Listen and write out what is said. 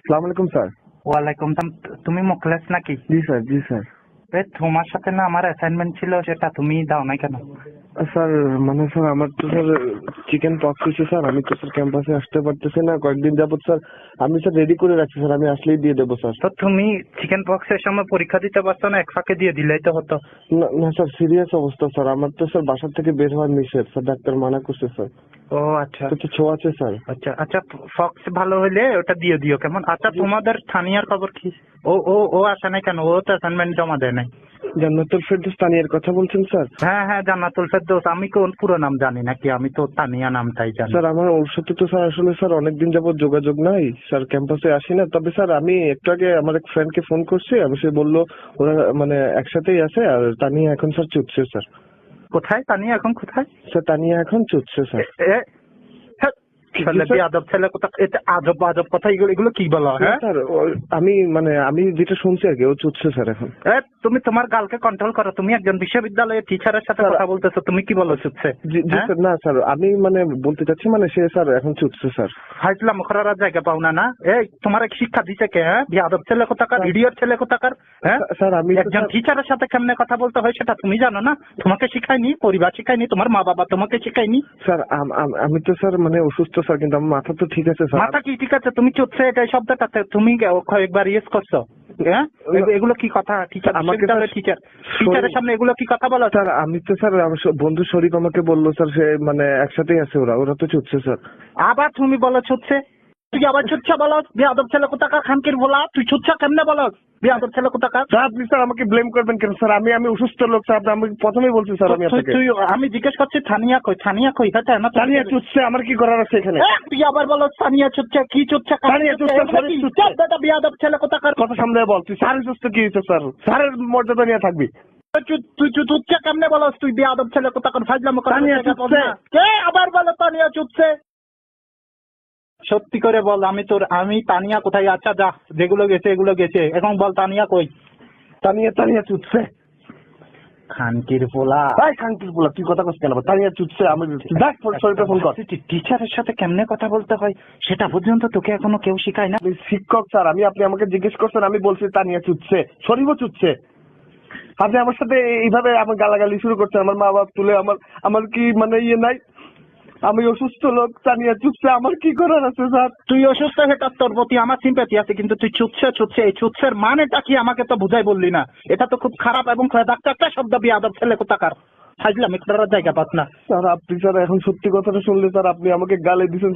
সালাম আলাইকুম স্যার। ওয়ালাইকুম সালাম। তুমি মুখলেস নাকি? জি স্যার, জি স্যার। তোমার সাথে না আমার অ্যাসাইনমেন্ট ছিল, সেটা তুমি দাও নাই কেন? স্যার মানে স্যার আমার তো স্যার চিকেন পক্স হয়েছে স্যার, আমি তো স্যার ক্যাম্পাসে আসতে পারতেছি না কয়েকদিন যাবত স্যার। আমি স্যার রেডি করে রাখছি স্যার, আমি আসলেই দিয়ে দেবো স্যার। তো তুমি চিকেন পক্সের সময় পরীক্ষা দিতে পারছো না? এক ফাঁকে দিয়ে দিলেই তো হতো। না না স্যার, সিরিয়াস অবস্থা স্যার, আমার তো স্যার বাসা থেকে বের হওয়ার নিষেধ স্যার, ডাক্তার মানা করছে স্যার। ও আচ্ছা তো ছোঁয়া আছে স্যার। আচ্ছা আচ্ছা, ফক্স ভালো হইলে ওটা দিয়ে দিও কেমন? আচ্ছা তোমাদের স্থানীয় খবর কি? ও ও ও আসে নাই কেন? ও তো অ্যাসাইনমেন্ট জমা দেয় নাই। জান্নাতুল ফেরদৌস তানিয়ার কথা বলছেন স্যার? হ্যাঁ হ্যাঁ, জান্নাতুল ফেরদৌস। আমি কোন পুরো নাম জানি নাকি? আমি তো তানিয়া নামটাই জানি। স্যার আমার ওর সাথে তো স্যার আসলে স্যার অনেকদিন যাবত যোগাযোগ নাই স্যার, ক্যাম্পাসে আসি না। তবে স্যার আমি একটু আগে আমার এক ফ্রেন্ডকে ফোন করছি, আমি সে বললো ওরা মানে একসাথেই আছে, আর তানিয়া এখন স্যার চুপছে স্যার। কোথায় তানিয়া এখন? কোথায় স্যার তানিয়া এখন চুপছে স্যার। ছেলে বেয়াদব ছেলে কোথা! এটা আজব আজব কথা, এগুলো এগুলো কি বলো? হ্যাঁ স্যার আমি যেটা শুনছি আর কি, ও চুপছে স্যার এখন। তুমি তোমার গালকে কন্ট্রোল করো। তুমি একজন বিশ্ববিদ্যালয়ের টিচারের সাথে কথা বলতেছো, তুমি কি বলো চুপছে? জি স্যার, না স্যার আমি মানে বলতে চাচ্ছি মানে সে স্যার এখন চুপছে স্যার। হাইটলাম করার জায়গা পাও না? না তোমার শিক্ষা দিছে কে? হ্যাঁ, বেয়াদব ছেলে কোথাকার, ইডিয়ট ছেলে কোথাকার। হ্যাঁ স্যার আমি একজন টিচারের সাথে কেমনে কথা বলতে হয় সেটা তুমি জানো না? তোমাকে শিখায়নি, পরিবার শিখায়নি, তোমার মা বাবা তোমাকে শিখায়নি? স্যার আমি তো স্যার মানে অসুস্থ স্যার, কিন্তু আমার মাথা তো ঠিক আছে স্যার। মাথা কি ঠিক আছে? তুমি চুপছে এটা শব্দটাতে তুমি কয়েকবার ইউজ করছো। হ্যাঁ এগুলো কি কথা? টিচারের সামনে এগুলো কি কথা বলো? স্যার আমি তো স্যার আমার বন্ধু শরীফ আমাকে বললো স্যার, সে মানে একসাথেই আছে, ওরা ওরা তো চুপছে স্যার। আবার তুমি বলো ছুটছে? তুই আবার ছুটছা বলো? বেয়াদব ছেলে কোথাকার, খানকির ভোলা! তুই ছুটছা কেমনে বলো? বেয়াদব ছেলে কোথাকার! স্যার আপনি স্যার আমাকে ব্লেম করবেন কেন স্যার? আমি অসুস্থ লোক স্যার, আমি প্রথমেই বলছি স্যার। আমি আপনাকে আমি জিজ্ঞেস করছি থানিয়া কই? থানিয়া কই? হ্যাঁ না, তানিয়া চুপছে, আমার কি করার আছে এখানে? তুই আবার বলো থানিয়া ছুটছে? কি ছুটছে? তানিয়া চুপছে, শরীফ চুপছে। বেয়াদব ছেলে কোথাকার! কথা সামনে বল, তুই স্যারের সুস্থ কি হয়েছে স্যার? স্যারের মর্যাদা নিয়ে থাকবি। তুই চুটছে কেমনে বলো? তুই বেয়াদব ছেলে কোথাকার! ফাজলামো কর। তানিয়া চুপছে। কে আবার বলো তানিয়া চুপছে? সত্যি করে বল, আমি তানিয়া কোথায়? আচ্ছা যা, যেগুলো গেছে এগুলো গেছে, এখন বল তানিয়া কই? তানিয়া চুপছে। খানকির পোলা! তাই খানকির পোলা, তুই কথা কস কেন? তানিয়া চুপছে। আমি দেখ শরীফে ফোন কর। টিচারের সাথে কেমনে কথা বলতে হয় সেটা পর্যন্ত তোকে এখনো কেউ শিখায় না? শিক্ষক স্যার, আপনি আমাকে জিজ্ঞেস করছেন, আমি বলছি তানিয়া চুপছে, শরীফও চুপছে। আপনি আমার সাথে এইভাবে আমার গালাগালি শুরু করছেন, আমার মা বাপ তুলে, আমার কি মানে ইয়ে নাই? আমি অসুস্থ লোক, তানিয়া চুপছে, আমার কি করার আছে স্যার? তুই অসুস্থ, সেটা তোর প্রতি আমার সিম্প্যাথি আছে, কিন্তু তুই চুপছে এই চুপসের মানেটা কি আমাকে তো বুঝাই বললি না। এটা তো খুব খারাপ এবং একটা শব্দ, বেয়াদব ছেলে কোথাকার! হাজলামি করার জায়গা পাস না স্যার আপনি স্যার এখন সত্যি কথাটা শুনলে স্যার আপনি আমাকে গালি দিচ্ছেন।